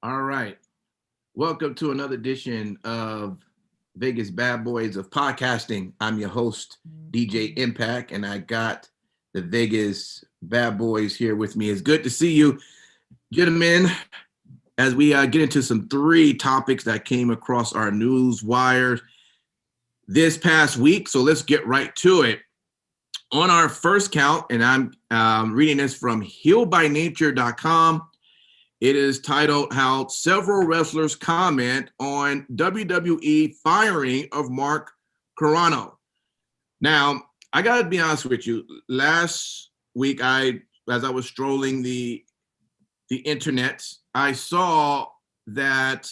All right. Welcome to another edition of Vegas Badboyz of podcasting. I'm your host, DJ Impact, and I got the Vegas Badboyz here with me. It's good to see you, gentlemen, as we get into some three topics that came across our news wires this past week. So let's get right to it. On our first count, and I'm reading this from healbynature.com. It is titled How Several Wrestlers Comment on WWE Firing of Mark Carrano. Now, I got to be honest with you. Last week, as I was strolling the internet, I saw that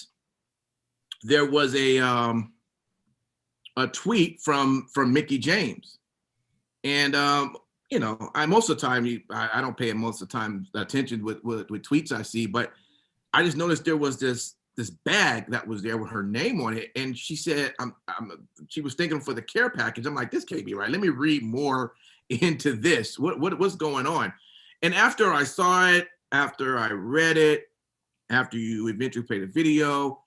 there was a tweet from Mickey James. And most of the time, I don't pay most of the time attention with tweets I see, but I just noticed there was this bag that was there with her name on it, and she said, she was thinking for the care package. I'm like, this can't be right. Let me read more into this. What's going on? And after I saw it, after I read it, after you eventually play the video,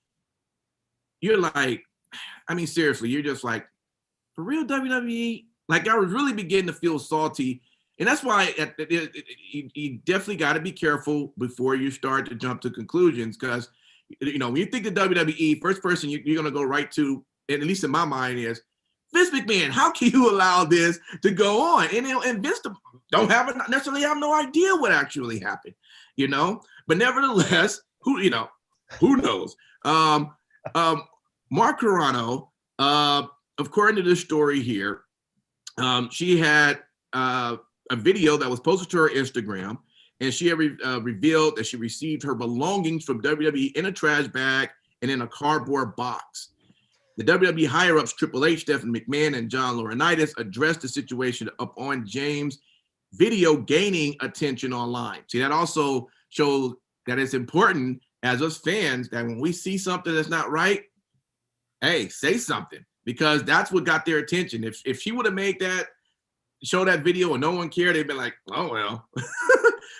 you're like, I mean, seriously, you're just like, for real, WWE? Like, I was really beginning to feel salty. And that's why you definitely got to be careful before you start to jump to conclusions. Because, when you think of WWE, first person you're going to go right to, and at least in my mind, is Vince McMahon. How can you allow this to go on? And Vince don't necessarily have no idea what actually happened, But nevertheless, who knows? Mark Carrano, according to this story here, she had a video that was posted to her Instagram, and she had revealed that she received her belongings from WWE in a trash bag and in a cardboard box. The WWE higher-ups, Triple H, Stephanie McMahon, and John Laurinaitis, addressed the situation up on James' video gaining attention online. See, that also shows that it's important as us fans that when we see something that's not right, hey, say something. Because that's what got their attention. If she would have show that video and no one cared, they'd been like, oh, well.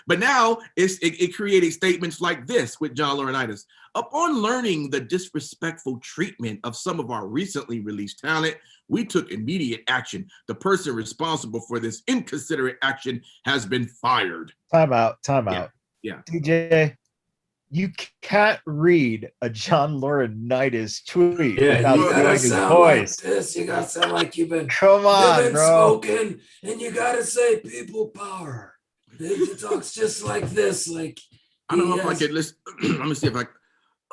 But now it created statements like this with John Laurinaitis. Upon learning the disrespectful treatment of some of our recently released talent, we took immediate action. The person responsible for this inconsiderate action has been fired. Time out. Yeah. DJ, you can't read a John Laurinaitis tweet without doing his voice. Like this. You gotta sound like you've been smoking, and you gotta say people power. He talks just like this. Like I don't know if I could listen. Let me see if I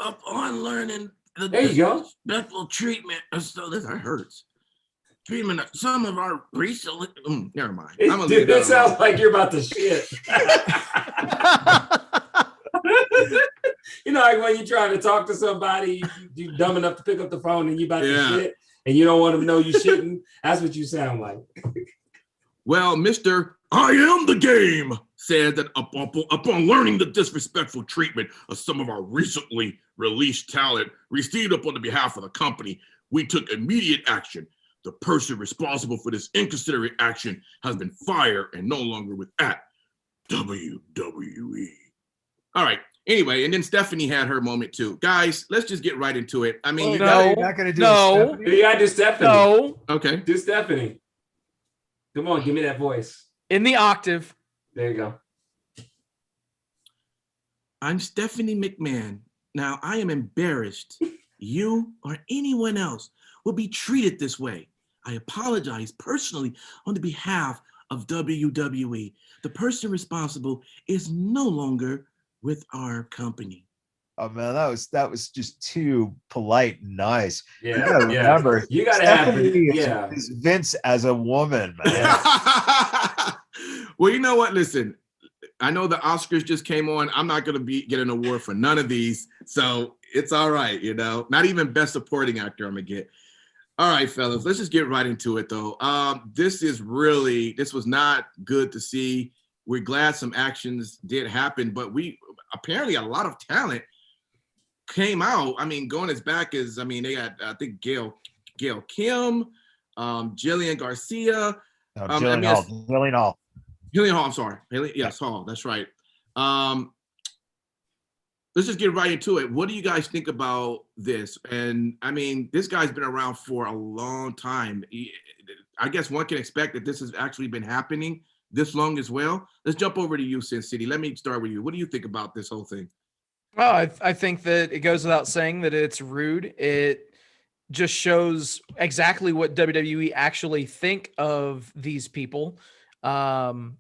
up on learning the disrespectful treatment. So this hurts. Treatment of some of our recently. Never mind. It sounds like you're about to shit. Like when you're trying to talk to somebody, you're dumb enough to pick up the phone and you about to shit, and you don't want them to know you shitting. That's what you sound like. Well, Mr. I Am the Game said that upon learning the disrespectful treatment of some of our recently released talent received upon the behalf of the company, we took immediate action. The person responsible for this inconsiderate action has been fired and no longer with at WWE. All right. Anyway, and then Stephanie had her moment too. Guys, let's just get right into it. I mean, you're not going to do Stephanie? You got to do Stephanie. No. Okay. Do Stephanie. Come on, give me that voice. In the octave. There you go. I'm Stephanie McMahon. Now, I am embarrassed you or anyone else will be treated this way. I apologize personally on the behalf of WWE. The person responsible is no longer with our company. Oh man, that was just too polite and nice. Yeah, you gotta remember, you gotta have is Vince as a woman, man. Well, you know what? Listen, I know the Oscars just came on. I'm not gonna get an award for none of these, so it's all right. Not even Best Supporting Actor I'm gonna get. All right, fellas, let's just get right into it though. This was not good to see. We're glad some actions did happen, but apparently a lot of talent came out. I mean, going as back as, they got, I think, Gail Kim, Jillian Garcia. Jillian Hall. Jillian Hall, I'm sorry. Hall, that's right. let's just get right into it. What do you guys think about this? And I mean, this guy's been around for a long time. I guess one can expect that this has actually been happening this long as well. Let's jump over to you, Sin City. Let me start with you. What do you think about this whole thing? Well, I think that it goes without saying that it's rude. It just shows exactly what WWE actually think of these people. And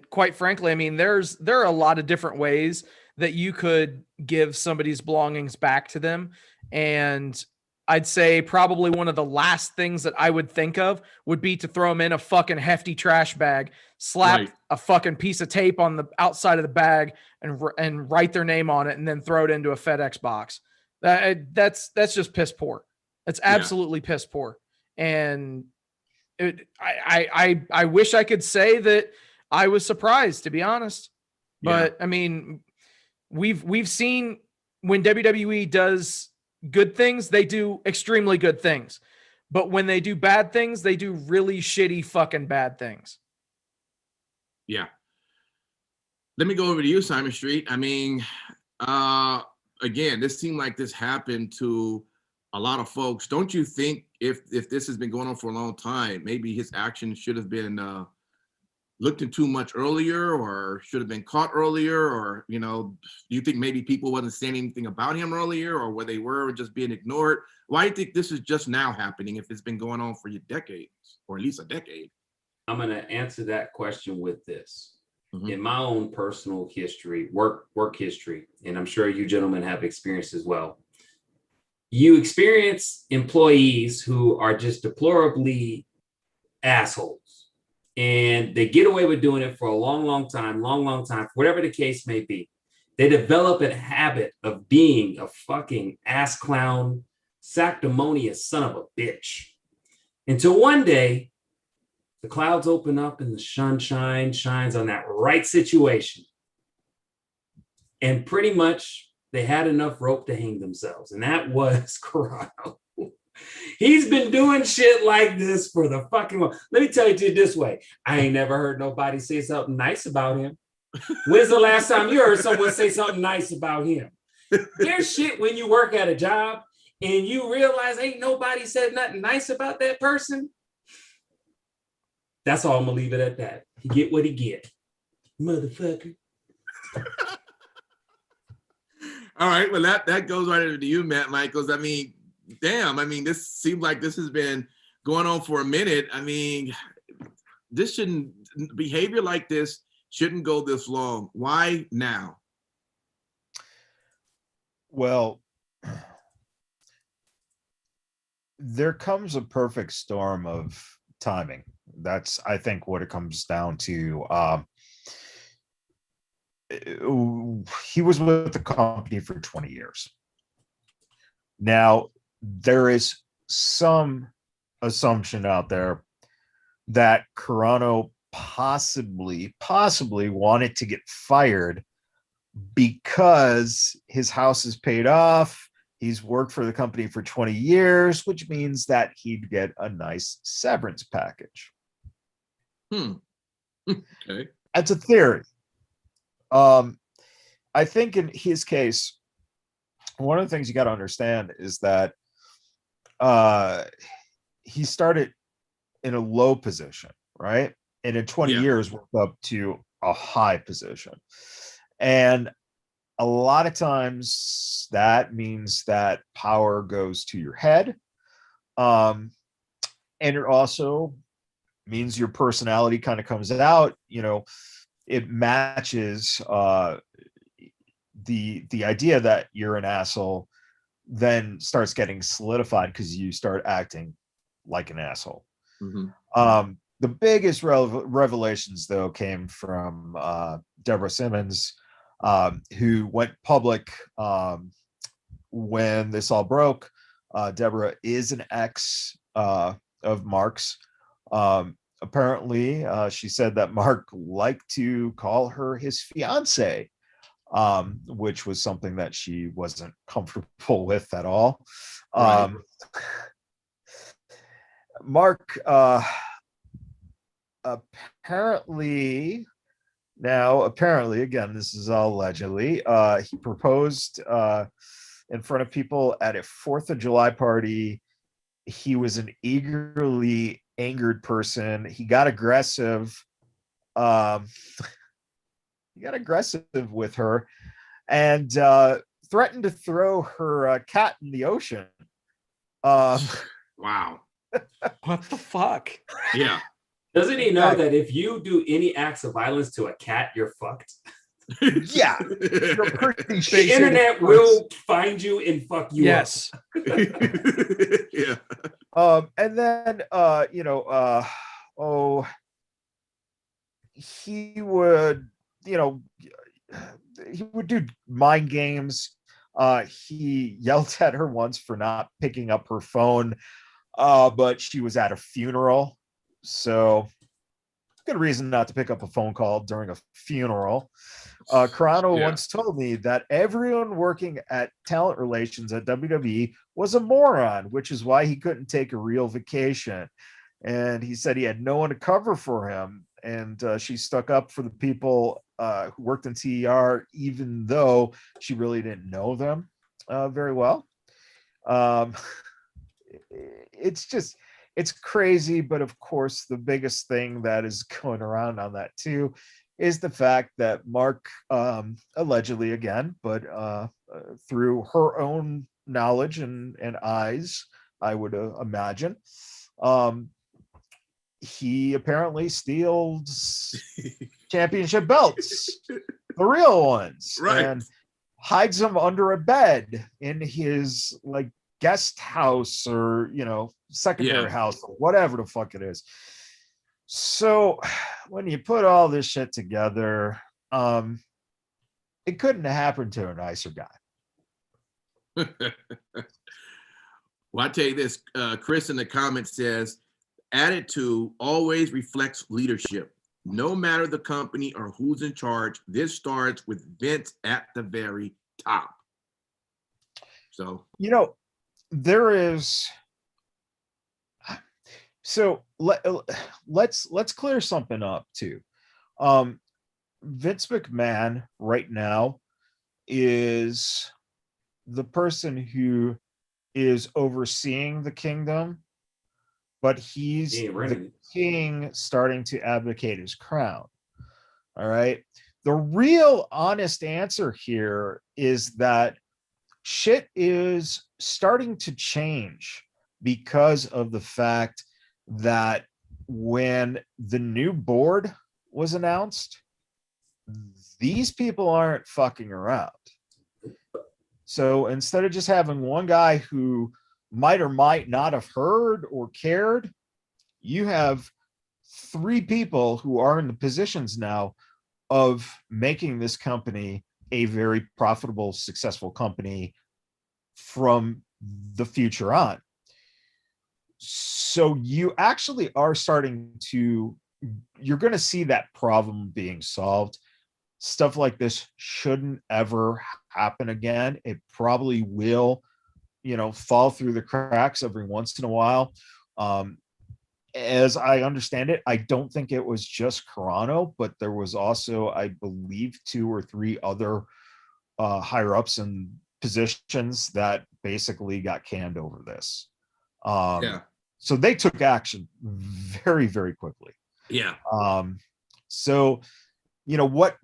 quite frankly, I mean, there are a lot of different ways that you could give somebody's belongings back to them. And I'd say probably one of the last things that I would think of would be to throw them in a fucking hefty trash bag, slap a fucking piece of tape on the outside of the bag and write their name on it and then throw it into a FedEx box. That's just piss poor. It's absolutely piss poor. And I wish I could say that I was surprised, to be honest. But I mean, we've seen when WWE does good things, they do extremely good things. But when they do bad things, they do really shitty fucking bad things. Yeah. Let me go over to you, Simon Street. I mean, again, this seemed like this happened to a lot of folks. Don't you think if this has been going on for a long time, maybe his actions should have been looked into much earlier, or should have been caught earlier? Or, you know, do you think maybe people wasn't saying anything about him earlier, or where they were just being ignored? Why do you think this is just now happening if it's been going on for decades, or at least a decade? I'm going to answer that question with this. In my own personal history, work history, and I'm sure you gentlemen have experienced as well. You experience employees who are just deplorably assholes, and they get away with doing it for a long time, whatever the case may be. They develop a habit of being a fucking ass clown, sanctimonious son of a bitch. Until one day, the clouds open up and the sunshine shines on that right situation. And pretty much they had enough rope to hang themselves. And that was Corrado. He's been doing shit like this for the fucking world. Let me tell you this way. I ain't never heard nobody say something nice about him. When's the last time you heard someone say something nice about him? There's shit when you work at a job and you realize ain't nobody said nothing nice about that person. That's all I'm gonna leave it at that. He get what he get, motherfucker. All right, well that goes right into you, Matt Michaels. I mean, damn. I mean, this seems like this has been going on for a minute. I mean, behavior like this shouldn't go this long. Why now? Well, there comes a perfect storm of timing. That's, I think, what it comes down to. He was with the company for 20 years. Now, there is some assumption out there that Carano possibly wanted to get fired because his house is paid off. He's worked for the company for 20 years, which means that he'd get a nice severance package. Okay. That's a theory. I think in his case, one of the things you got to understand is that he started in a low position, right? And in 20 years worked up to a high position. And a lot of times that means that power goes to your head. And it also means your personality kind of comes out, you know, it matches the idea that you're an asshole then starts getting solidified because you start acting like an asshole. The biggest revelations, though, came from Deborah Simmons, who went public when this all broke. Deborah is an ex of Mark's. Apparently, she said that Mark liked to call her his fiance, which was something that she wasn't comfortable with at all. Right. Mark apparently Now, apparently, again, this is all allegedly, he proposed in front of people at a 4th of July party. He was an eagerly angered person. He got aggressive. He got aggressive with her and threatened to throw her cat in the ocean. Wow. What the fuck? Yeah. Doesn't he know that if you do any acts of violence to a cat, you're fucked? Yeah, you're pretty The shitty. internet will find you and fuck you Yes. Yeah. And then he would, he would do mind games. He yelled at her once for not picking up her phone, but she was at a funeral, so good reason not to pick up a phone call during a funeral. Carano once told me that everyone working at talent relations at WWE was a moron, which is why he couldn't take a real vacation. And he said he had no one to cover for him. And she stuck up for the people who worked in TER, even though she really didn't know them very well. It's crazy, but of course, the biggest thing that is going around on that too is the fact that Mark, allegedly again, but through her own knowledge and eyes, I would imagine, he apparently steals championship belts, the real ones, Right. and hides them under a bed in his like guest house or secondary house or whatever the fuck it is. So when you put all this shit together, it couldn't have happened to a nicer guy. Well, I tell you this, Chris in the comments says, attitude always reflects leadership. No matter the company or who's in charge, this starts with Vince at the very top. So, there is. So let's clear something up too. Vince McMahon right now is the person who is overseeing the kingdom, but he's the king starting to abdicate his crown. All right. The real honest answer here is that shit is starting to change because of the fact that when the new board was announced, these people aren't fucking around. So instead of just having one guy who might or might not have heard or cared, you have 3 people who are in the positions now of making this company a very profitable, successful company from the future on. So you actually are you're going to see that problem being solved. Stuff like this shouldn't ever happen again. It probably will, fall through the cracks every once in a while. As I understand it, I don't think it was just Carano, but there was also, I believe, 2 or 3 other higher ups in positions that basically got canned over this. So they took action very, very quickly. Yeah. So, what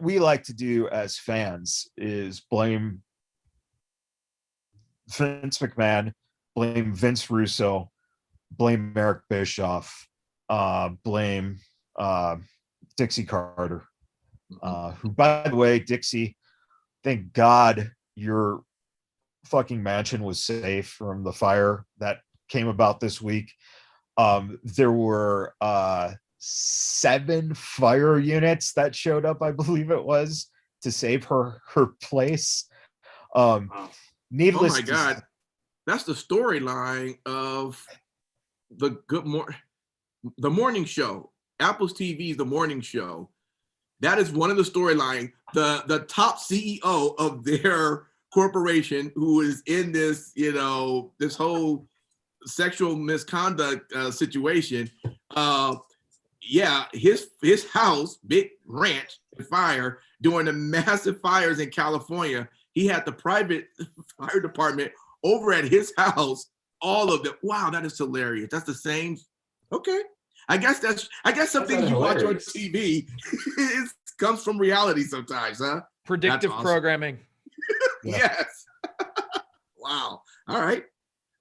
we like to do as fans is blame Vince McMahon, blame Vince Russo, blame Eric Bischoff, blame Dixie Carter, who, by the way, Dixie, thank God your fucking mansion was safe from the fire that came about this week. There were 7 fire units that showed up, I believe it was, to save her place. Needless. Oh my God, that's the storyline of the the morning show. Apple's TV's The Morning Show. That is one of the storyline. The top CEO of their corporation, who is in this, this whole sexual misconduct situation, yeah, his house, big ranch, fire during the massive fires in California. He had the private fire department over at his house. All of them. Wow, that is hilarious. That's the same. Okay, I guess some things you watch on TV it comes from reality sometimes, huh? Predictive awesome. Programming. Yes. Wow. All right.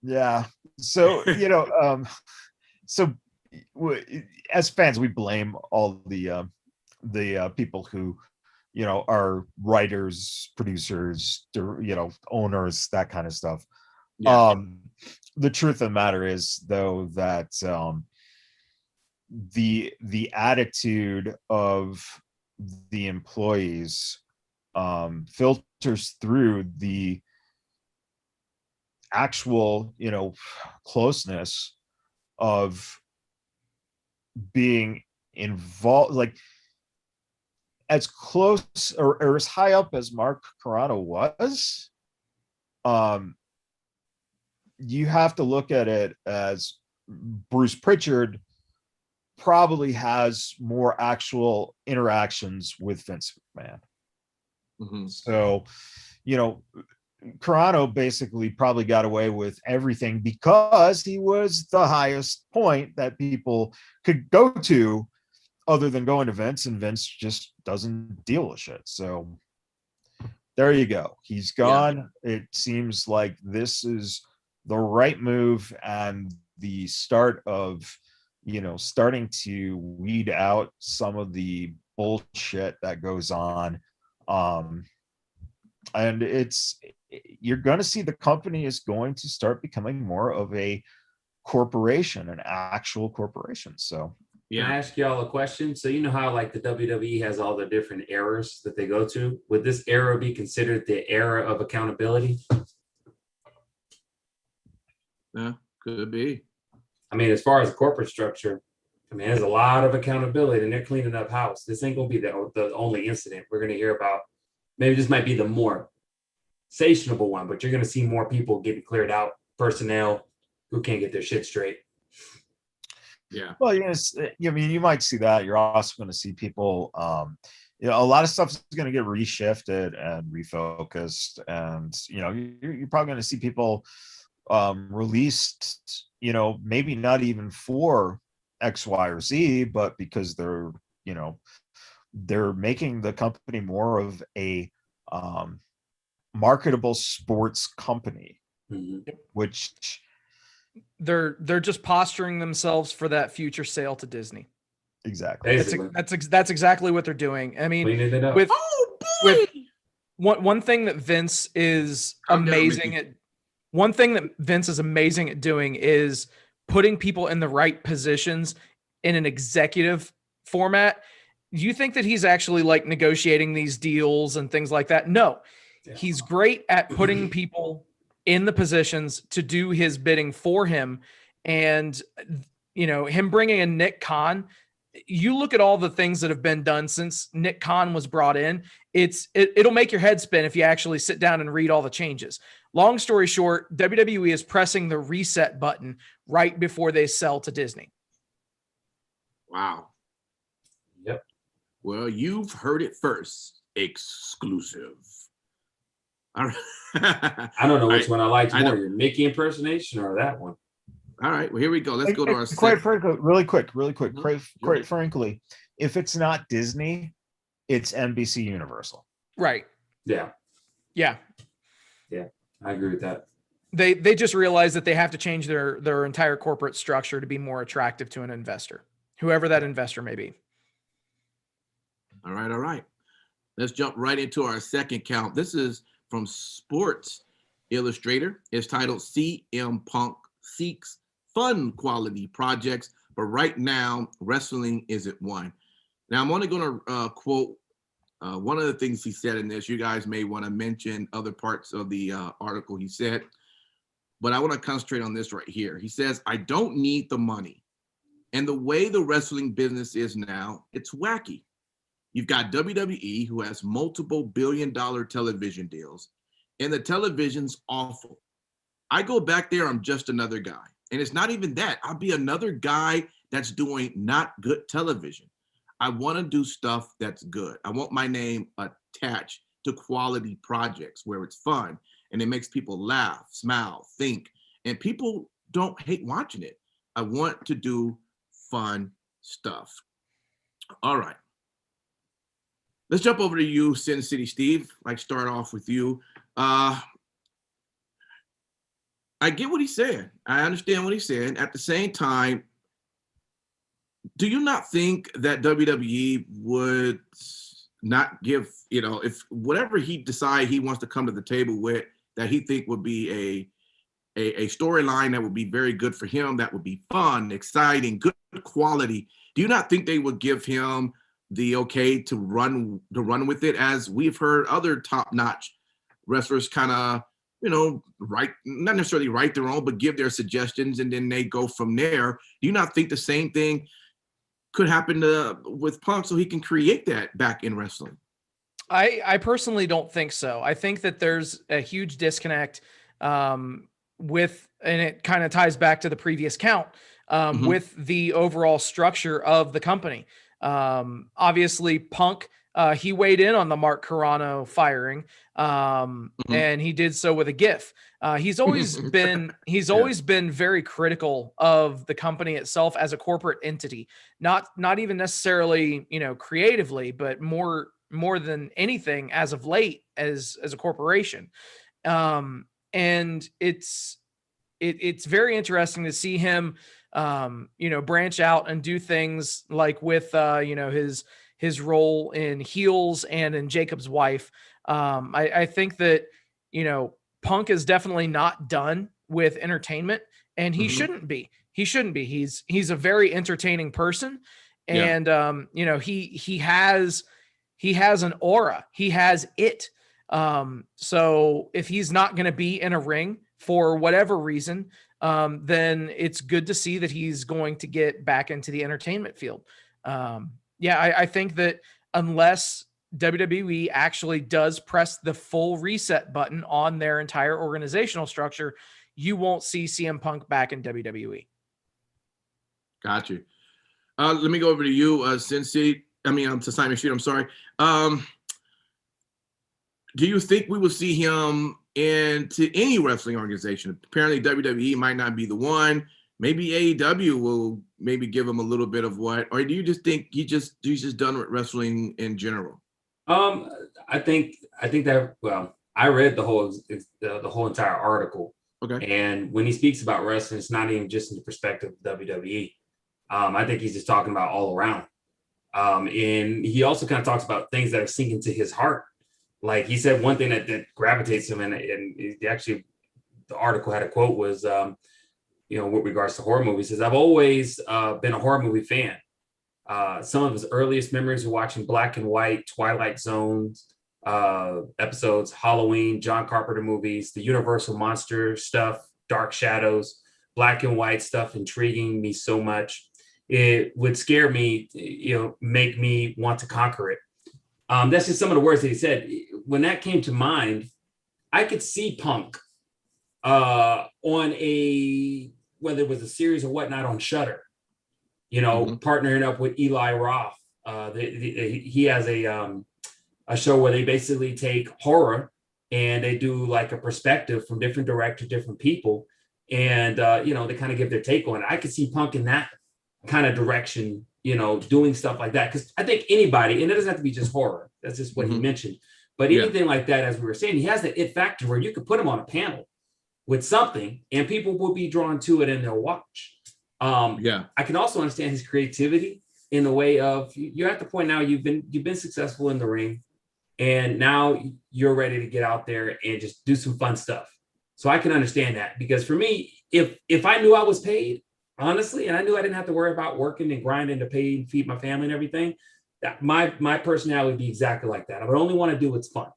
Yeah. So, so as fans, we blame all the people who, are writers, producers, owners, that kind of stuff. Yeah. The truth of the matter is, though, that the attitude of the employees filters through the actual, closeness of being involved, like as close or as high up as Mark Carano was. You have to look at it as Bruce Pritchard probably has more actual interactions with Vince McMahon. Mm-hmm. So, Carano basically probably got away with everything because he was the highest point that people could go to other than going to Vince, and Vince just doesn't deal with shit. So there you go. He's gone. Yeah. It seems like this is the right move and the start of, starting to weed out some of the bullshit that goes on. And you're going to see the company is going to start becoming more of a corporation, an actual corporation. So Can I ask y'all a question? So you know how like the WWE has all the different eras that they go to? Would this era be considered the era of accountability? Yeah, could be. I mean, as far as the corporate structure, I mean, there's a lot of accountability and they're cleaning up house. This ain't going to be the only incident we're going to hear about. Maybe this might be the more sensational one, but you're going to see more people getting cleared out, personnel who can't get their shit straight. Yeah. Well, you might see that. You're also going to see people, a lot of stuff is going to get reshifted and refocused. And, you're probably going to see people released, maybe not even for X, Y, or Z, but because they're making the company more of a marketable sports company, which they're just posturing themselves for that future sale to Disney. Exactly. That's exactly what they're doing. I mean, with one thing that Vince is amazing at. One thing that Vince is amazing at doing is putting people in the right positions in an executive format. Do you think that he's actually like negotiating these deals and things like that? No, he's great at putting people in the positions to do his bidding for him. And, him bringing in Nick Khan, you look at all the things that have been done since Nick Khan was brought in. It'll make your head spin if you actually sit down and read all the changes. Long story short, WWE is pressing the reset button right before they sell to Disney. Wow. Yep. Well, you've heard it first. Exclusive. All right. I don't know which one I liked more, your Mickey impersonation or that one. All right. Well, here we go. Let's go to our quite frankly, really quick. Quite frankly, if it's not Disney, it's NBC Universal. Right. Yeah. Yeah. Yeah. I agree with that. They just realized that they have to change their entire corporate structure to be more attractive to an investor, whoever that investor may be. All right. Let's jump right into our second count. This is from Sports Illustrator. It's titled CM Punk Seeks Fun Quality Projects, but right now wrestling isn't one. Now I'm only going to quote one of the things he said in this. You guys may want to mention other parts of the article he said, but I want to concentrate on this right here. He says, I don't need the money. And the way the wrestling business is now, it's wacky. You've got WWE, who has multiple billion-dollar television deals, and the television's awful. I go back there, I'm just another guy. And it's not even that. I'll be another guy that's doing not good television. I want to do stuff that's good. I want my name attached to quality projects where it's fun and it makes people laugh, smile, think, and people don't hate watching it. I want to do fun stuff. All right. Let's jump over to you, Sin City Steve. Like, start off with you. I get what he's saying. I understand what he's saying. At the same time, do you not think that WWE would not give, if whatever he decide he wants to come to the table with, that he think would be a storyline that would be very good for him, that would be fun, exciting, good quality, do you not think they would give him the okay to run with it, as we've heard other top-notch wrestlers kind of, not necessarily write their own, but give their suggestions and then they go from there? Do you not think the same thing could happen with Punk, so he can create that back in wrestling? I personally don't think so. I think that there's a huge disconnect with, and it kind of ties back to the previous count, with the overall structure of the company. Obviously Punk, he weighed in on the Mark Carrano firing, and he did so with a GIF. He's always been very critical of the company itself as a corporate entity, not even necessarily, creatively, but more than anything as of late as a corporation. And it's very interesting to see him, branch out and do things like with, his role in Heels and in Jacob's Wife. I think that, Punk is definitely not done with entertainment, and he shouldn't be. He's a very entertaining person. And, he has an aura. He has it. So if he's not going to be in a ring for whatever reason, then it's good to see that he's going to get back into the entertainment field. I think that unless WWE actually does press the full reset button on their entire organizational structure, you won't see CM Punk back in WWE. Got you. Let me go over to you, to Simon Street. I'm sorry. Do you think we will see him into any wrestling organization? Apparently WWE might not be the one. Maybe AEW will maybe give him a little bit of what, or do you just think he's just done with wrestling in general? I think that, well, I read the whole entire article. Okay. And when he speaks about wrestling, it's not even just in the perspective of WWE. I think he's just talking about all around. And he also kind of talks about things that are sinking to his heart. Like he said, one thing that gravitates him, and actually the article had a quote was, with regards to horror movies, says, I've always been a horror movie fan. Some of his earliest memories are watching black and white, Twilight Zones episodes, Halloween, John Carpenter movies, the Universal monster stuff, Dark Shadows, black and white stuff intriguing me so much. It would scare me, make me want to conquer it. That's just some of the words that he said. When that came to mind, I could see Punk on whether it was a series or whatnot on Shudder, partnering up with Eli Roth. He has a show where they basically take horror and they do like a perspective from different directors, different people. And, they kind of give their take on it. I could see Punk in that kind of direction, doing stuff like that. Because I think anybody, and it doesn't have to be just horror, that's just what he mentioned, but anything like that, as we were saying, he has that it factor where you could put him on a panel with something and people will be drawn to it and they'll watch. I can also understand his creativity in the way of, you're at the point now you've been successful in the ring and now you're ready to get out there and just do some fun stuff. So I can understand that, because for me, if I knew I was paid, honestly, and I knew I didn't have to worry about working and grinding to pay and feed my family and everything, that my personality would be exactly like that. I would only want to do what's fun.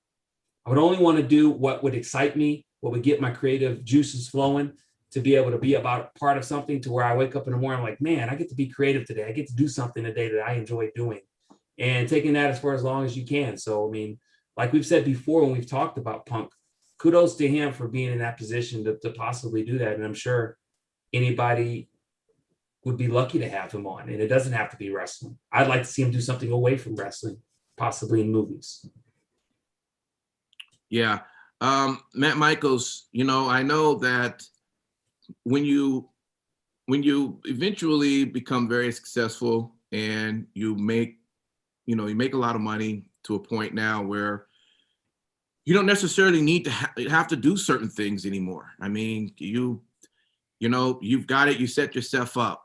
I would only want to do what would excite me, what would get my creative juices flowing, to be able to be about part of something to where I wake up in the morning, I'm like, man, I get to be creative today. I get to do something today that I enjoy doing, and taking that for as long as you can. So, I mean, like we've said before, when we've talked about Punk, kudos to him for being in that position to possibly do that. And I'm sure anybody would be lucky to have him on, and it doesn't have to be wrestling. I'd like to see him do something away from wrestling, possibly in movies. Yeah. Matt Michaels, I know that when you eventually become very successful and you make a lot of money to a point now where you don't necessarily need to have to do certain things anymore. I mean, you've got it, you set yourself up.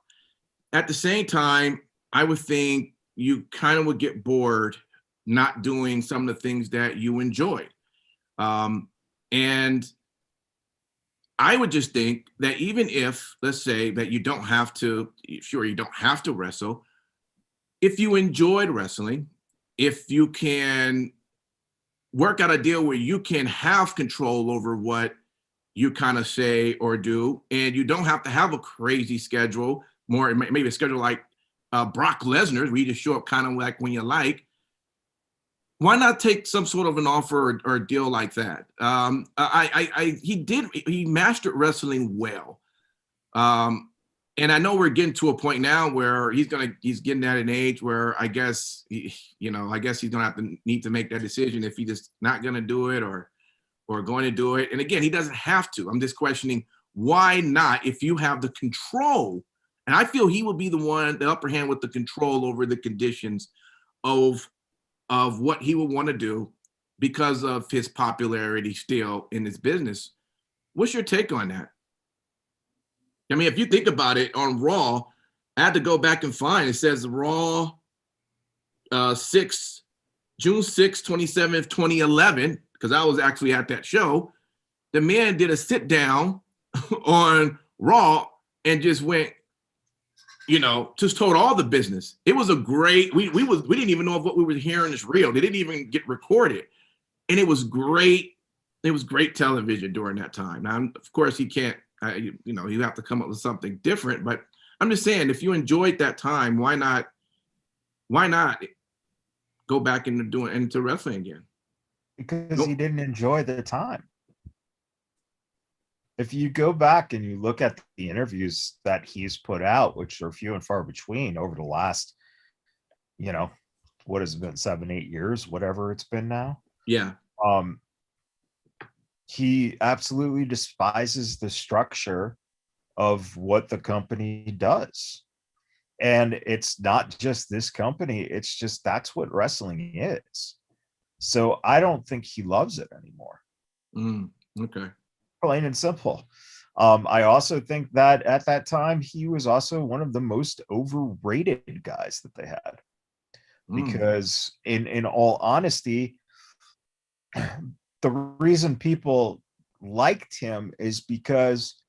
At the same time, I would think you kind of would get bored not doing some of the things that you enjoyed. And I would just think that even if, let's say that you don't have to wrestle, if you enjoyed wrestling, if you can work out a deal where you can have control over what you kind of say or do, and you don't have to have a crazy schedule, more maybe a schedule like Brock Lesnar's, where you just show up kind of like when you like. Why not take some sort of an offer or a deal like that? He mastered wrestling well. And I know we're getting to a point now where he's getting at an age where I guess he's gonna have to need to make that decision if he's just not gonna do it or going to do it. And again, he doesn't have to. I'm just questioning why not if you have the control. And I feel he will be the upper hand with the control over the conditions of what he would want to do because of his popularity still in his business. What's your take on that? I mean, if you think about it, on Raw, I had to go back and find, it says Raw June 6th, 27th, 2011, because I was actually at that show. The man did a sit down on Raw and just went, just told all the business. It was a great, we didn't even know if what we were hearing is real. They didn't even get recorded. And it was great. It was great television during that time. Now, of course, he can't, you have to come up with something different, but I'm just saying, if you enjoyed that time, why not go back into wrestling again? Because he didn't enjoy the time. If you go back and you look at the interviews that he's put out, which are few and far between over the last, what has it been, 7-8 years, whatever it's been now. Yeah. He absolutely despises the structure of what the company does. And it's not just this company, it's just that's what wrestling is. So I don't think he loves it anymore. Okay. Plain and simple. I also think that at that time, he was also one of the most overrated guys that they had. Because in all honesty, the reason people liked him is because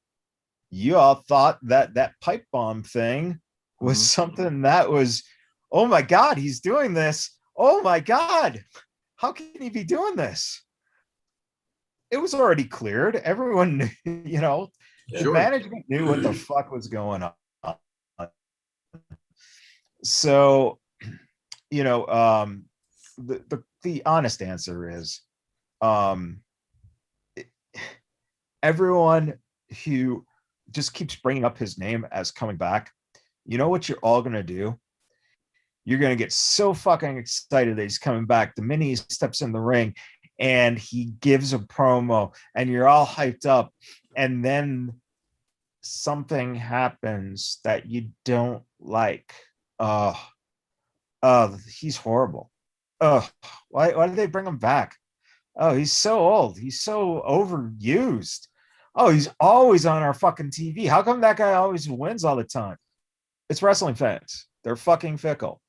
you all thought that pipe bomb thing was something that was, oh my God, he's doing this. Oh my God, how can he be doing this? It was already cleared. Everyone knew, the management knew what the fuck was going on. So, the honest answer is, everyone who just keeps bringing up his name as coming back, you know what you're all going to do? You're going to get so fucking excited that he's coming back. The minute he steps in the ring and he gives a promo and you're all hyped up, and then something happens that you don't like. He's horrible. Why did they bring him back? Oh, he's so old. He's so overused. Oh, he's always on our fucking TV. How come that guy always wins all the time? It's wrestling fans. They're fucking fickle.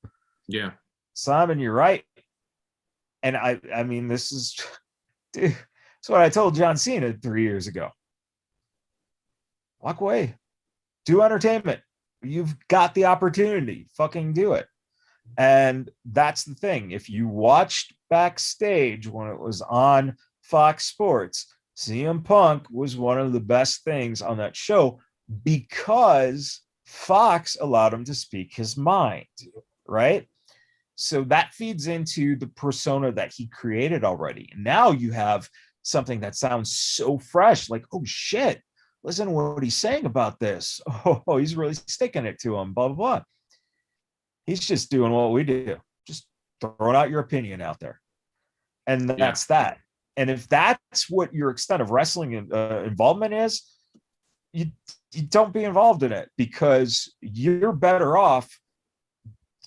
Yeah. Simon, you're right. And I mean, this is, dude, that's what I told John Cena 3 years ago. Walk away. Do entertainment. You've got the opportunity. Fucking do it. And that's the thing. If you watched Backstage when it was on Fox Sports, CM Punk was one of the best things on that show because Fox allowed him to speak his mind, right? So that feeds into the persona that he created already. And now you have something that sounds so fresh, like, oh shit, listen to what he's saying about this. Oh, he's really sticking it to him, blah, blah, blah. He's just doing what we do, just throwing out your opinion out there. And that's that. And if that's what your extent of wrestling involvement is, you don't be involved in it, because you're better off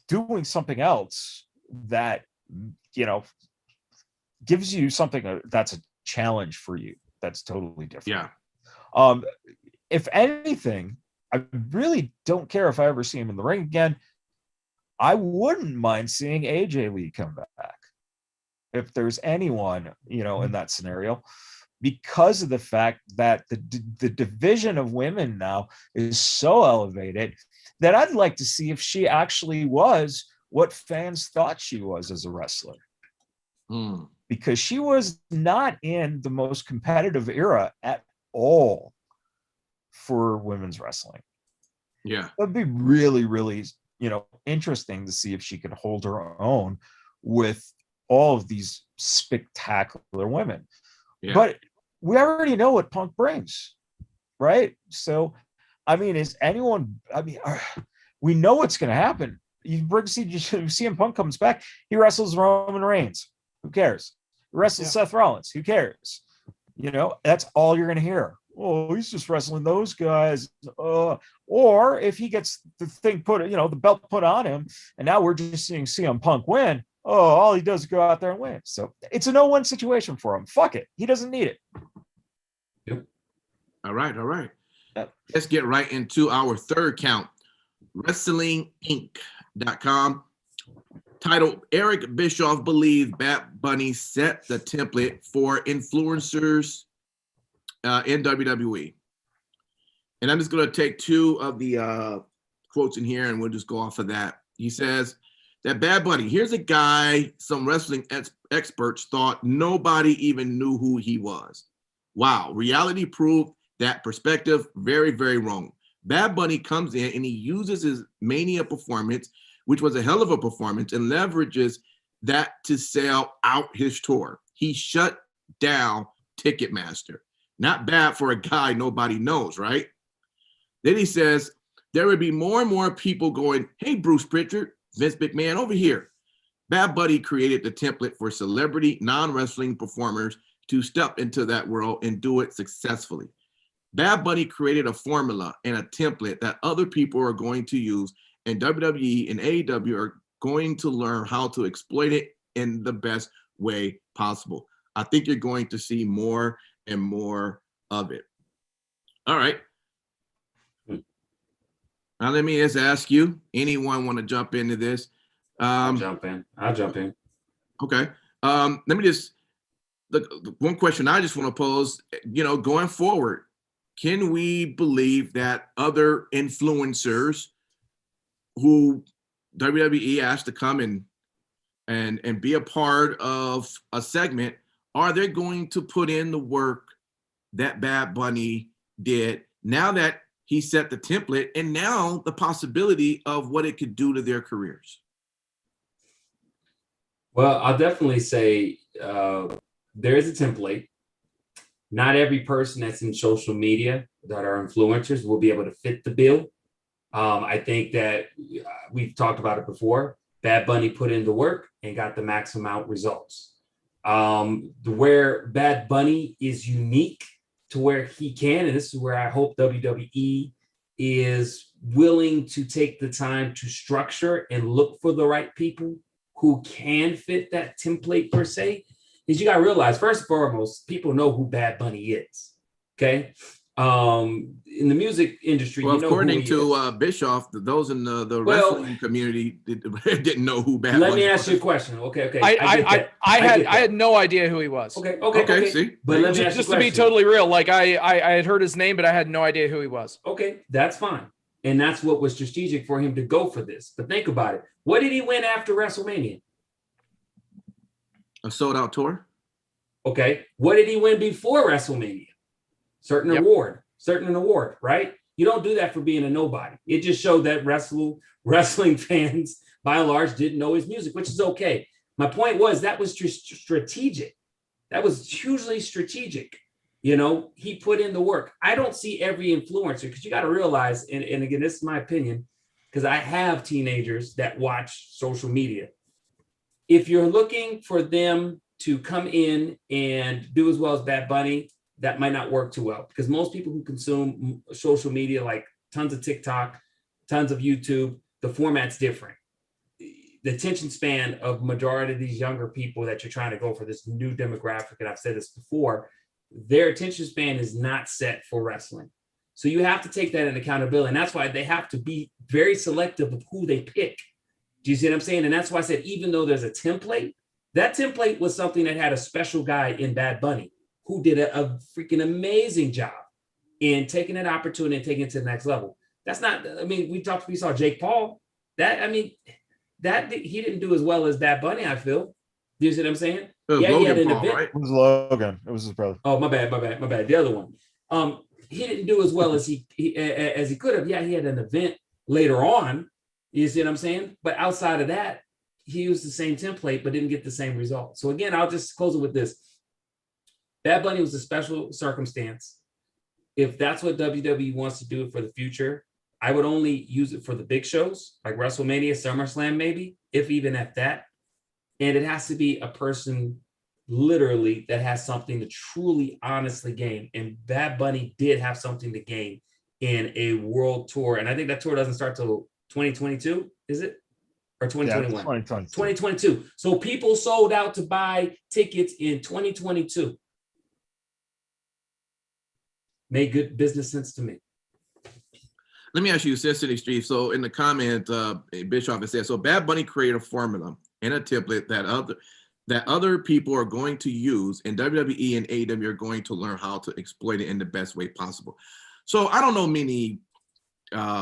doing something else that, you know, gives you something that's a challenge for you. That's totally different. Yeah. If anything, I really don't care if I ever see him in the ring again. I wouldn't mind seeing AJ Lee come back, if there's anyone, you know, in that scenario, because of the fact that the division of women now is so elevated that I'd like to see if she actually was what fans thought she was as a wrestler. Because she was not in the most competitive era at all for women's wrestling. Yeah. It'd be really, really, you know, interesting to see if she could hold her own with all of these spectacular women. Yeah. But we already know what Punk brings, right? So, I mean, we know what's going to happen. You bring CM Punk comes back, he wrestles Roman Reigns. Who cares? He wrestles Seth Rollins. Who cares? You know, that's all you're going to hear. Oh, he's just wrestling those guys. Or if he gets the thing put, you know, the belt put on him, and now we're just seeing CM Punk win. Oh, all he does is go out there and win. So it's a no-win situation for him. Fuck it. He doesn't need it. Yep. All right. Yep. Let's get right into our third count. WrestlingInc.com. Titled, Eric Bischoff believes Bad Bunny set the template for influencers in WWE. And I'm just going to take two of the quotes in here, and we'll just go off of that. He says that Bad Bunny, here's a guy some wrestling experts thought nobody even knew who he was. Wow, reality proved that perspective very, very wrong. Bad Bunny comes in and he uses his Mania performance, which was a hell of a performance, and leverages that to sell out his tour. He shut down Ticketmaster. Not bad for a guy nobody knows, right? Then he says, there would be more and more people going, hey, Bruce Pritchard, Vince McMahon, over here. Bad Bunny created the template for celebrity non-wrestling performers to step into that world and do it successfully. Bad Bunny created a formula and a template that other people are going to use, and WWE and AEW are going to learn how to exploit it in the best way possible. I think you're going to see more and more of it. All right. Now let me just ask you, anyone want to jump into this? I'll jump in. Okay. Let me just, the one question I just want to pose, you know, going forward, can we believe that other influencers who WWE asked to come and be a part of a segment, are they going to put in the work that Bad Bunny did now that he set the template, and now the possibility of what it could do to their careers? Well, I'll definitely say there is a template. Not every person that's in social media that are influencers will be able to fit the bill. I think that we've talked about it before. Bad Bunny put in the work and got the max amount results. Where Bad Bunny is unique to where he can, and this is where I hope WWE is willing to take the time to structure and look for the right people who can fit that template per se, is you got to realize, first and foremost, people know who Bad Bunny is. Okay. In the music industry, well, you know, according to Bischoff, those in the wrestling community didn't know who Bad Bunny was. Let me ask you a question. Okay. I had no idea who he was. Okay. See, but let me just to be totally real, like I had heard his name, but I had no idea who he was. Okay, that's fine, and that's what was strategic for him to go for this. But think about it. What did he win after WrestleMania? A sold-out tour. Okay. What did he win before WrestleMania? Certain award, right? You don't do that for being a nobody. It just showed that wrestling fans, by and large, didn't know his music, which is okay. My point was that was strategic. That was hugely strategic. You know, he put in the work. I don't see every influencer, because you got to realize, and again, this is my opinion, because I have teenagers that watch social media. If you're looking for them to come in and do as well as Bad Bunny, that might not work too well, because most people who consume social media, like tons of TikTok, tons of YouTube, the format's different. The attention span of majority of these younger people that you're trying to go for, this new demographic, and I've said this before, their attention span is not set for wrestling. So you have to take that into accountability. And that's why they have to be very selective of who they pick. Do you see what I'm saying? And that's why I said, even though there's a template, that template was something that had a special guy in Bad Bunny who did a freaking amazing job in taking an opportunity and taking it to the next level. That's not, I mean, we saw Jake Paul. That he didn't do as well as Bad Bunny, I feel. Do you see what I'm saying? Yeah, he had an Paul, event. right? It was Logan. It was his brother. Oh, my bad. The other one. He didn't do as well as he could have. Yeah, he had an event later on. You see what I'm saying? But outside of that, he used the same template, but didn't get the same result. So again, I'll just close it with this. Bad Bunny was a special circumstance. If that's what WWE wants to do for the future, I would only use it for the big shows like WrestleMania, SummerSlam, maybe, if even at that. And it has to be a person literally that has something to truly, honestly gain. And Bad Bunny did have something to gain in a world tour. And I think that tour doesn't start till 2022, is it? Or 2021? Yeah, 2022. 2022. So people sold out to buy tickets in 2022. Made good business sense to me. Let me ask you, Sensitive Steve. So in the comment, Bischoff has said, so Bad Bunny created a formula and a template that other people are going to use, and WWE and AEW are going to learn how to exploit it in the best way possible. So I don't know many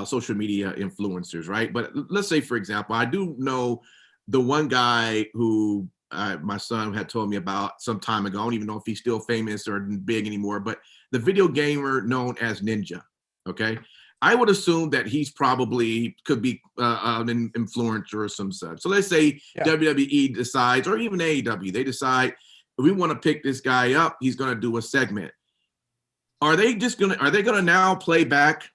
social media influencers, right? But let's say, for example, I do know the one guy who my son had told me about some time ago. I don't even know if he's still famous or big anymore, but the video gamer known as Ninja, okay? I would assume that he's probably could be an influencer or some such. So let's say WWE decides, or even AEW, they decide we want to pick this guy up. He's going to do a segment. Are they gonna now play back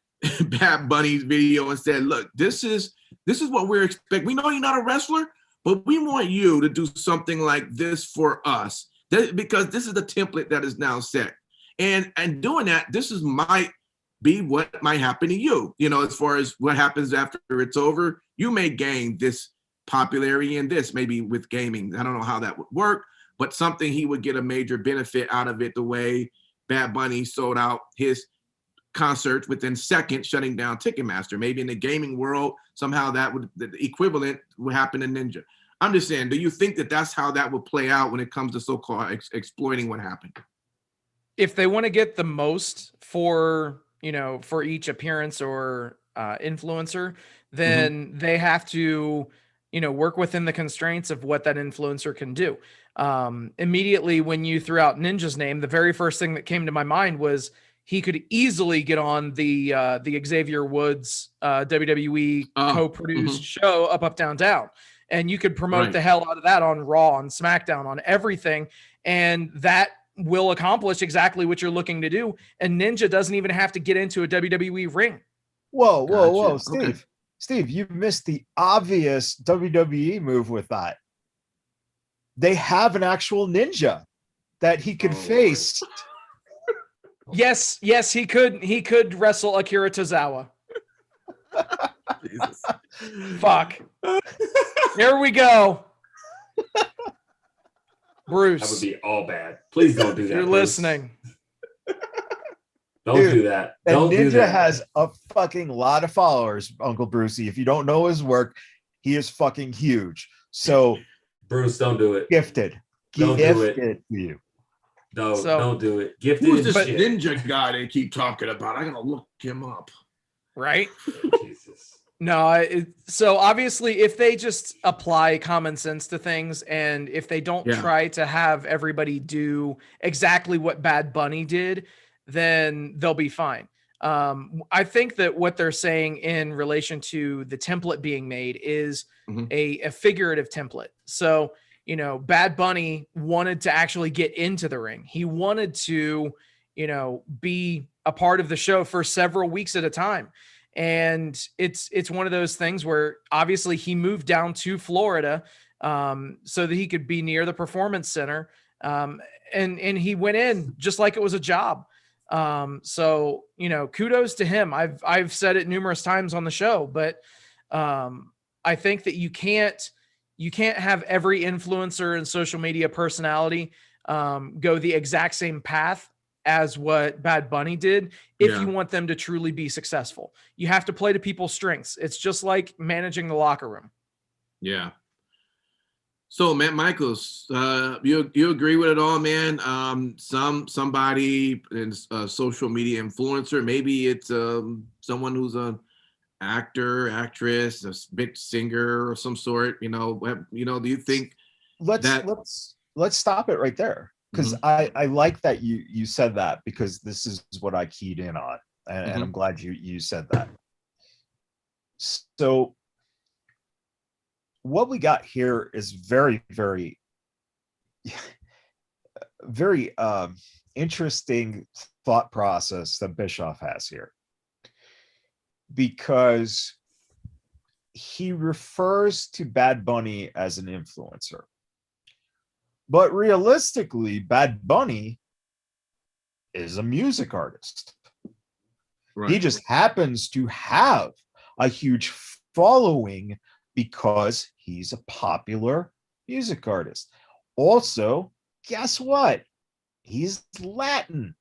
Bad Bunny's video and say, look, this is what we're expecting. We know you're not a wrestler, but we want you to do something like this for us, because this is the template that is now set. And doing that, might be what might happen to you, as far as what happens after it's over. You may gain this popularity in this, maybe with gaming. I don't know how that would work, but something he would get a major benefit out of it, the way Bad Bunny sold out his concerts within seconds, shutting down Ticketmaster. Maybe in the gaming world, somehow the equivalent would happen to Ninja. I'm just saying, do you think that that's how that would play out when it comes to so-called exploiting what happened? If they want to get the most for each appearance or influencer, then they have to, work within the constraints of what that influencer can do. Immediately when you threw out Ninja's name, the very first thing that came to my mind was he could easily get on the Xavier Woods WWE co-produced show Up, Down, Down. And you could promote the hell out of that on Raw, on SmackDown, on everything. And that will accomplish exactly what you're looking to do. And Ninja doesn't even have to get into a WWE ring. Whoa, Steve. Okay. Steve, you missed the obvious WWE move with that. They have an actual Ninja that he could face. Yes, he could wrestle Akira Tozawa. Jesus. Fuck. Here we go. Bruce. That would be all bad. Please don't do that. You're Bruce. listening. Don't do that. Don't Ninja do that. has a fucking lot of followers, Uncle Brucey. If you don't know his work, he is fucking huge. So Bruce, don't do it. gifted. Don't do it. Gifted to you. No, So- don't do it. Gifted Who's is this shit. Ninja guy they keep talking about? I gotta look him up. Right? Jesus. No, so obviously if they just apply common sense to things, and if they don't try to have everybody do exactly what Bad Bunny did, then they'll be fine. I think that what they're saying in relation to the template being made is a figurative template. So, Bad Bunny wanted to actually get into the ring. He wanted to, be a part of the show for several weeks at a time. And it's one of those things where obviously he moved down to Florida so that he could be near the performance center. And he went in just like it was a job. So, kudos to him. I've said it numerous times on the show, but I think that you can't have every influencer and social media personality go the exact same path as what Bad Bunny did if you want them to truly be successful. You have to play to people's strengths. It's just like managing the locker room. Yeah. So, Matt Michaels, you agree with it all, man? Somebody in a social media influencer, maybe it's someone who's an actor, actress, a bit singer or some sort. Do you think let's stop it right there, because I like that you said that, because this is what I keyed in on, and I'm glad you said that. So what we got here is very, very, very interesting thought process that Bischoff has here, because he refers to Bad Bunny as an influencer. But realistically, Bad Bunny is a music artist. Right. He just happens to have a huge following because he's a popular music artist. Also, guess what? He's Latin.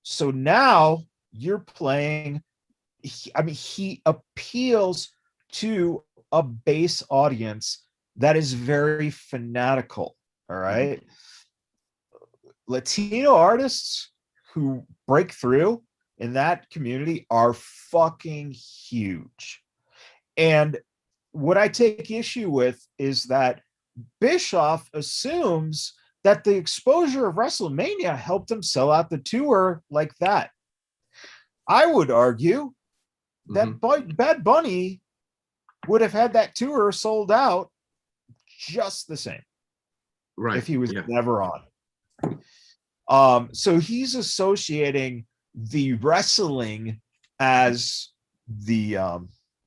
So now you're playing, he appeals to a base audience that is very fanatical. All right. Latino artists who break through in that community are fucking huge. And what I take issue with is that Bischoff assumes that the exposure of WrestleMania helped him sell out the tour like that. I would argue that Bad Bunny would have had that tour sold out just the same, right, if he was never on. So he's associating the wrestling as the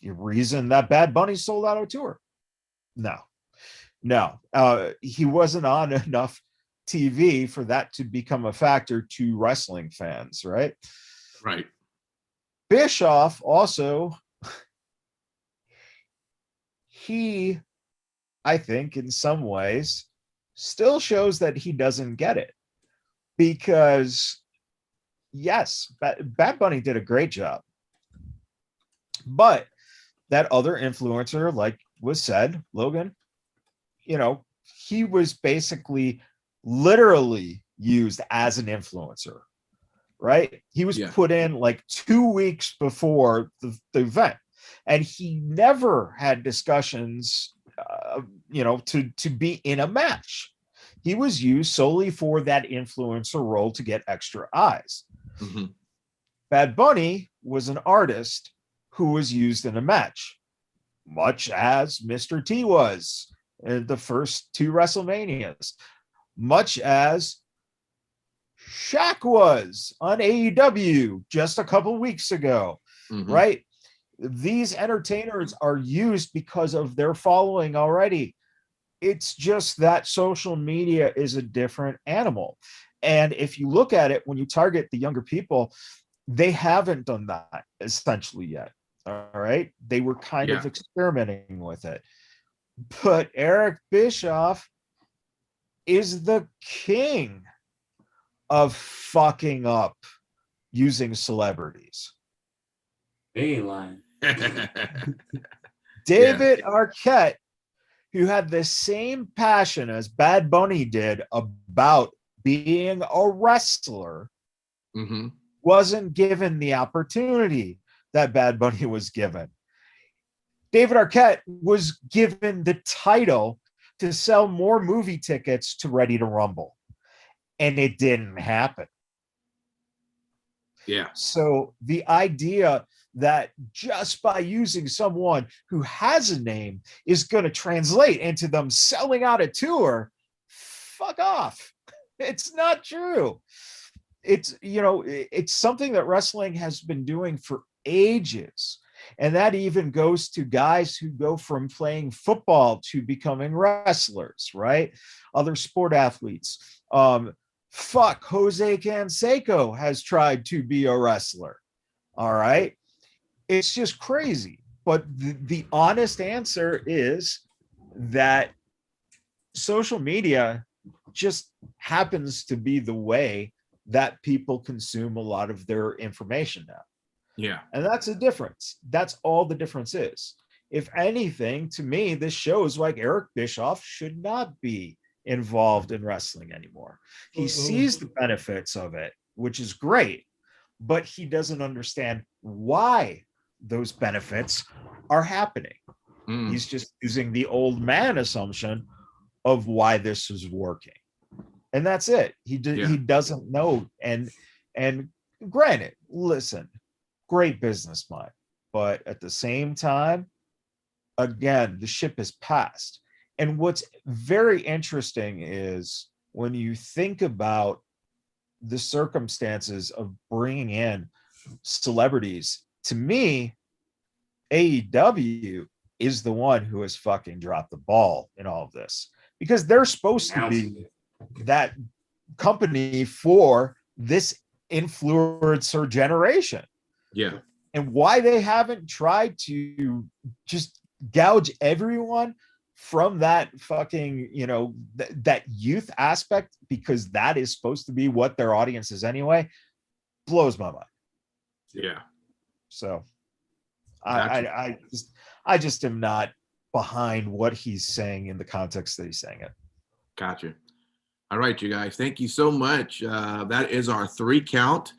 reason that Bad Bunny sold out a tour. No, he wasn't on enough TV for that to become a factor to wrestling fans, right? Right. Bischoff also, he, I think in some ways, still shows that he doesn't get it. Because, yes, Bad Bunny did a great job. But that other influencer, like was said, Logan, he was basically literally used as an influencer, right? He was put in like 2 weeks before the event, and he never had discussions, to be in a match. He was used solely for that influencer role to get extra eyes. Bad Bunny was an artist who was used in a match, much as Mr. T was in the first 2 WrestleManias, much as Shaq was on AEW just a couple weeks ago, right? These entertainers are used because of their following already. It's just that social media is a different animal. And if you look at it, when you target the younger people, they haven't done that essentially yet. All right. They were kind of experimenting with it. But Eric Bischoff is the king of fucking up using celebrities. They ain't lying. David Arquette, who had the same passion as Bad Bunny did about being a wrestler, wasn't given the opportunity that Bad Bunny was given. David Arquette was given the title to sell more movie tickets to Ready to Rumble, and it didn't happen. Yeah. So the idea that just by using someone who has a name is going to translate into them selling out a tour, fuck off. It's not true. it's, it's something that wrestling has been doing for ages. And that even goes to guys who go from playing football to becoming wrestlers, right? Other sport athletes. Jose Canseco has tried to be a wrestler. All right. It's just crazy. But the honest answer is that social media just happens to be the way that people consume a lot of their information now. Yeah. And that's a difference. That's all the difference is. If anything, to me, this shows like Eric Bischoff should not be involved in wrestling anymore. He sees the benefits of it, which is great, but he doesn't understand why those benefits are happening. He's just using the old man assumption of why this is working. And that's it. He doesn't know. And granted, listen, great business mind, but at the same time, again, the ship has passed. And what's very interesting is when you think about the circumstances of bringing in celebrities, to me, AEW is the one who has fucking dropped the ball in all of this, because they're supposed to be that company for this influencer generation. Yeah. And why they haven't tried to just gouge everyone from that fucking, that youth aspect, because that is supposed to be what their audience is anyway, blows my mind. Yeah. So Gotcha. I just am not behind what he's saying in the context that he's saying it. Gotcha. All right, you guys. Thank you so much. That is our 3 count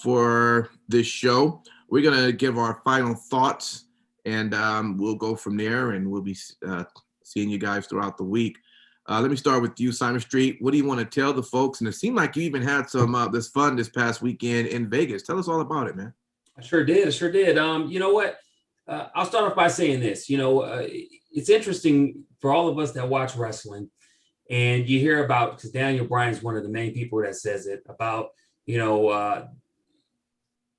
for this show. We're going to give our final thoughts, and we'll go from there, and we'll be seeing you guys throughout the week. Let me start with you, Simon Street. What do you want to tell the folks? And it seemed like you even had some this fun this past weekend in Vegas. Tell us all about it, man. I sure did. You know what? I'll start off by saying this. It's interesting for all of us that watch wrestling, and you hear about, because Daniel Bryan's one of the main people that says it, about,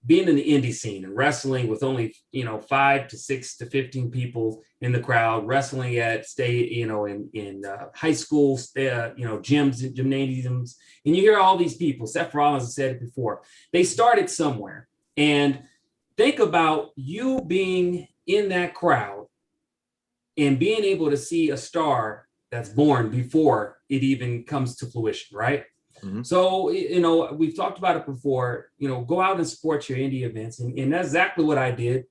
being in the indie scene and wrestling with only, 5 to 6 to 15 people in the crowd, wrestling at in high school, gyms and gymnasiums. And you hear all these people. Seth Rollins has said it before. They started somewhere. And think about you being in that crowd and being able to see a star that's born before it even comes to fruition, right? Mm-hmm. So, we've talked about it before, go out and support your indie events. And that's exactly what I did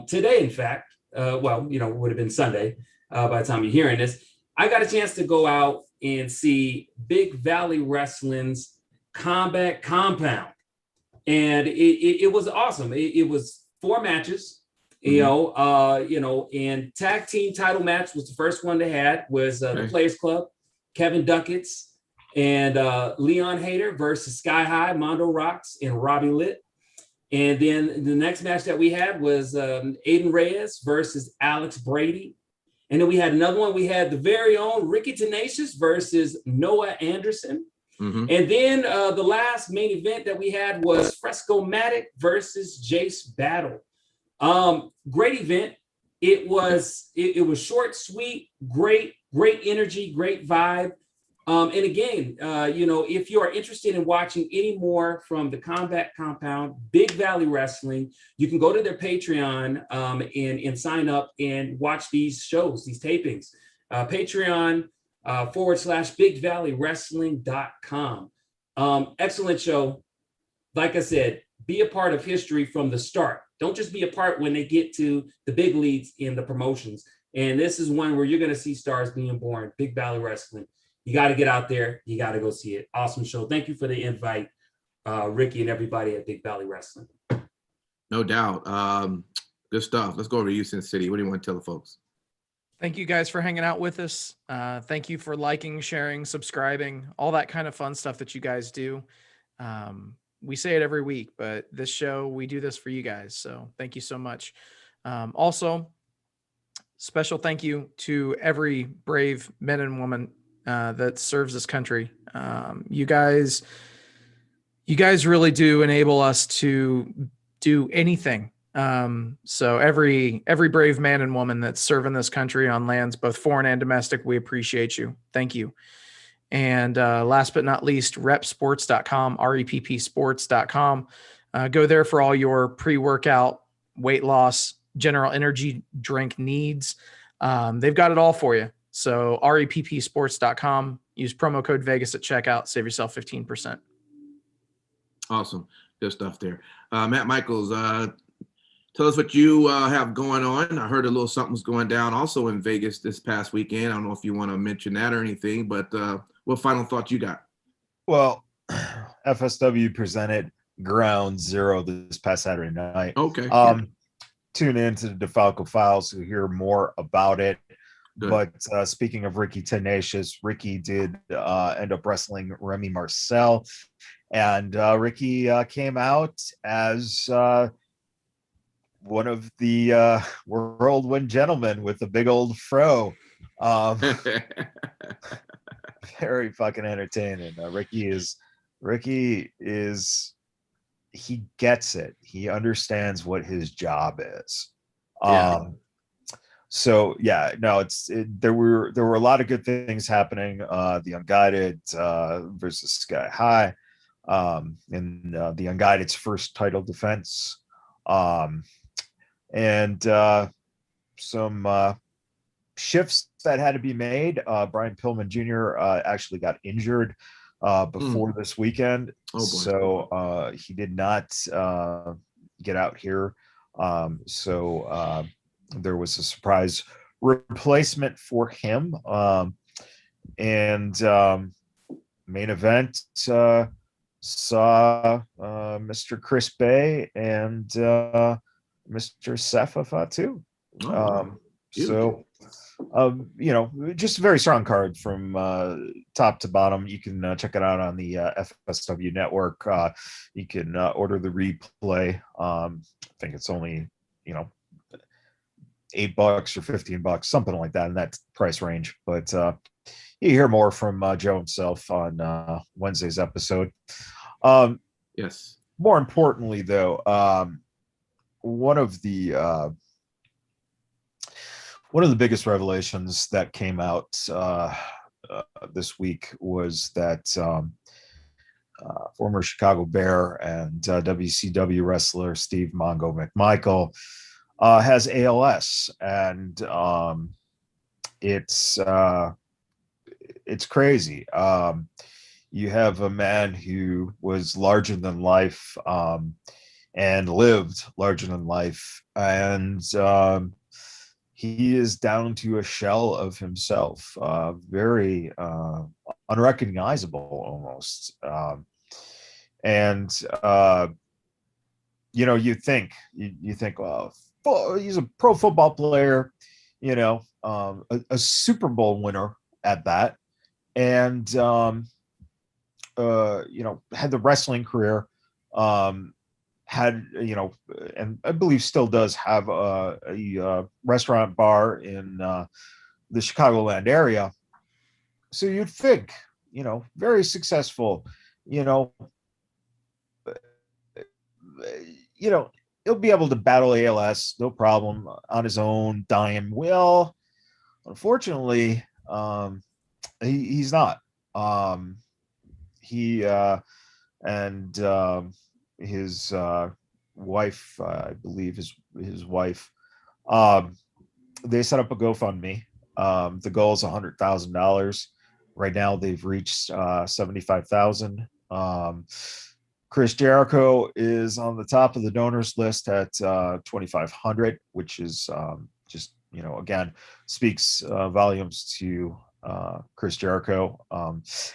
today, in fact. It would have been Sunday by the time you're hearing this. I got a chance to go out and see Big Valley Wrestling's Combat Compound. And it was awesome. It was 4 matches. And tag team title match was the first one they had, was the Players Club, Kevin Duckett's and Leon Hayter versus Sky High, Mondo Rocks, and Robbie Litt. And then the next match that we had was Aiden Reyes versus Alex Brady. And then we had another one. We had the very own Ricky Tenacious versus Noah Anderson. Mm-hmm. And then the last main event that we had was Fresco Matic versus Jace Battle. Great event. It was short, sweet, great energy, great vibe. And again, if you are interested in watching any more from the Combat Compound, Big Valley Wrestling, you can go to their Patreon and sign up and watch these shows, these tapings. Patreon /BigValleyWrestling.com. Excellent show. Like I said, be a part of history from the start. Don't just be a part when they get to the big leads in the promotions. And this is one where you're going to see stars being born. Big Valley Wrestling. You got to get out there. You got to go see it. Awesome show. Thank you for the invite, Ricky and everybody at Big Valley Wrestling. No doubt. Good stuff. Let's go over to Houston City. What do you want to tell the folks? Thank you guys for hanging out with us. Thank you for liking, sharing, subscribing, all that kind of fun stuff that you guys do. We say it every week, but this show, we do this for you guys. So thank you so much. Also, special thank you to every brave men and woman that serves this country. You guys You guys really do enable us to do anything. So every brave man and woman that's serving this country on lands, both foreign and domestic, we appreciate you. Thank you. And last but not least, repsports.com, reppsports.com. Go there for all your pre-workout, weight loss, general energy drink needs. They've got it all for you. So reppsports.com, use promo code Vegas at checkout, save yourself 15%. Awesome. Good stuff there. Matt Michaels, tell us what you have going on. I heard a little something's going down also in Vegas this past weekend. I don't know if you want to mention that or anything, but what final thoughts you got? Well, FSW presented Ground Zero this past Saturday night. Okay. Tune in to the DeFalco Files to hear more about it. Good. But speaking of Ricky Tenacious, Ricky did end up wrestling Remy Marcel. And Ricky came out as one of the whirlwind gentlemen with a big old fro. Very fucking entertaining. Ricky is he gets it. He understands what his job is. Yeah. So yeah, no, there were a lot of good things happening. The Unguided versus Sky High, in the Unguided's first title defense, and some shifts that had to be made. Brian Pillman Jr. Actually got injured before this weekend, so he did not get out here. So there was a surprise replacement for him, and main event saw Mr. Chris Bay and Mr. Safa Fatu. So just a very strong card from top to bottom. You can check it out on the FSW network. You can order the replay. I think it's only $8 or $15, something like that in that price range. But you hear more from Joe himself on Wednesday's episode. Yes. More importantly, though, one of the biggest revelations that came out this week was that former Chicago Bear and WCW wrestler Steve Mongo McMichael has ALS, and it's crazy. You have a man who was larger than life and lived larger than life, and he is down to a shell of himself, very unrecognizable almost. You think, well, he's a pro football player, a Super Bowl winner at that, and had the wrestling career, had, and I believe still does have a restaurant bar in the Chicagoland area. So you'd think, very successful, he'll be able to battle ALS, no problem, on his own dime. Well, unfortunately, he's not. He and his wife, I believe his wife, they set up a GoFundMe. The goal is $100,000. Right now, they've reached 75,000. Chris Jericho is on the top of the donors list at 2,500, which is just, again, speaks volumes to Chris Jericho.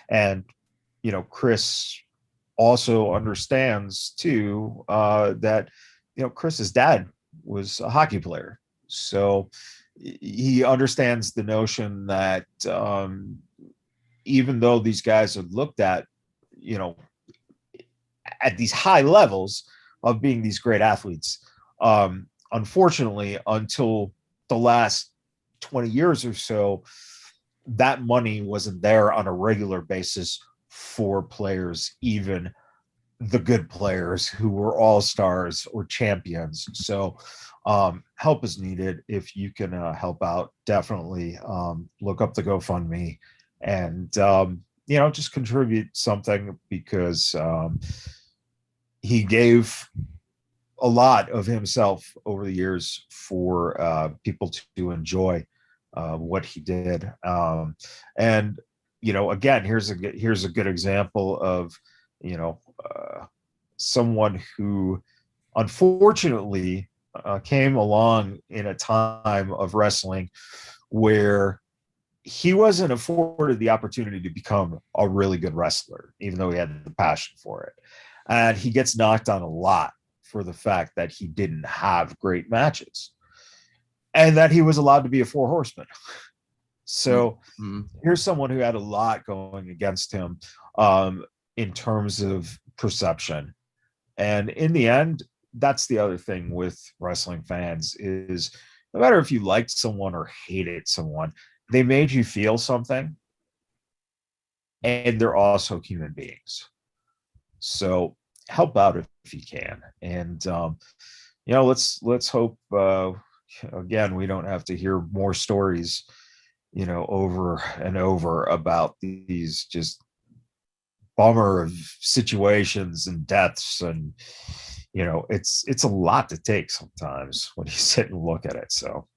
And, Chris also understands too that, Chris's dad was a hockey player. So he understands the notion that even though these guys are looked at, at these high levels of being these great athletes, unfortunately, until the last 20 years or so, that money wasn't there on a regular basis for players even the good players who were all stars or champions. So help is needed. If you can help out, definitely look up the GoFundMe and just contribute something, because he gave a lot of himself over the years for people to enjoy what he did. And again, here's a good example of someone who unfortunately came along in a time of wrestling where he wasn't afforded the opportunity to become a really good wrestler, even though he had the passion for it. And he gets knocked on a lot for the fact that he didn't have great matches and that he was allowed to be a four horseman. So here's someone who had a lot going against him in terms of perception. And in the end, that's the other thing with wrestling fans is no matter if you liked someone or hated someone, they made you feel something, and they're also human beings. So help out if you can. And, let's hope, again, we don't have to hear more stories, over and over about these just bummer of situations and deaths. And, it's a lot to take sometimes when you sit and look at it. So,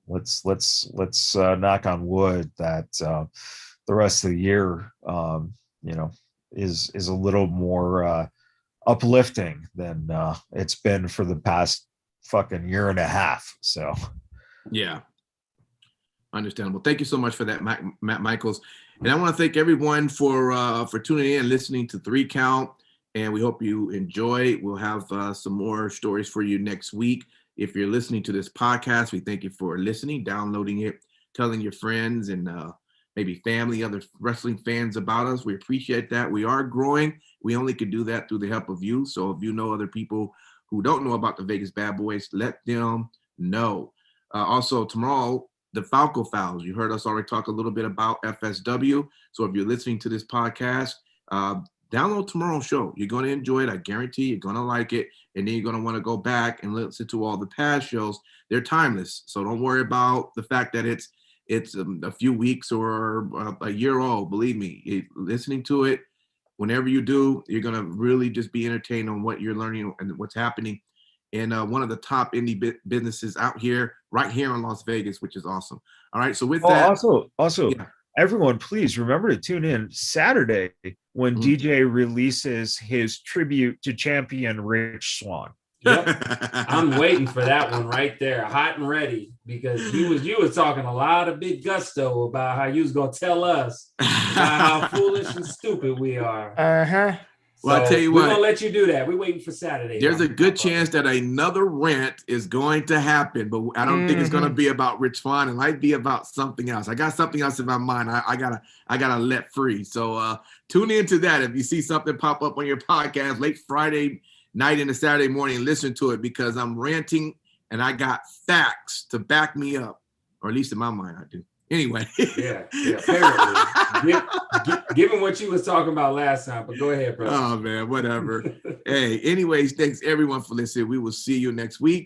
let's knock on wood that the rest of the year, is a little more uplifting than it's been for the past fucking year and a half. So, yeah, understandable. Thank you so much for that, Matt Michaels. And I want to thank everyone for tuning in and listening to 3 Count. And we hope you enjoy. We'll have some more stories for you next week. If you're listening to this podcast, we thank you for listening, downloading it, telling your friends and maybe family, other wrestling fans about us. We appreciate that. We are growing. We only can do that through the help of you. So if you know other people who don't know about the Vegas Bad Boys, let them know. Also, tomorrow, the Falco Files. You heard us already talk a little bit about FSW. So if you're listening to this podcast, download tomorrow's show. You're going to enjoy it. I guarantee you're going to like it. And then you're going to want to go back and listen to all the past shows. They're timeless. So don't worry about the fact that it's a few weeks or a year old. Believe me, listening to it, whenever you do, you're going to really just be entertained on what you're learning and what's happening in one of the top indie businesses out here, right here in Las Vegas, which is awesome. All right. So with that. Also, yeah. Everyone, please remember to tune in Saturday when DJ releases his tribute to champion Rich Swann. Yep. I'm waiting for that one right there, hot and ready, because you was talking a lot of big gusto about how you was gonna tell us about how foolish and stupid we are. Well, I'll tell you what. We're gonna let you do that. We're waiting for Saturday. There's a good chance that another rant is going to happen, but I don't think it's going to be about Rich Swann. It might be about something else. I got something else in my mind. I gotta let free. So tune into that. If you see something pop up on your podcast late Friday night into Saturday morning, listen to it, because I'm ranting and I got facts to back me up, or at least in my mind, I do. Anyway. Yeah. Apparently. Given what you was talking about last time, but go ahead, bro. Oh, man, whatever. Hey, anyways, thanks everyone for listening. We will see you next week.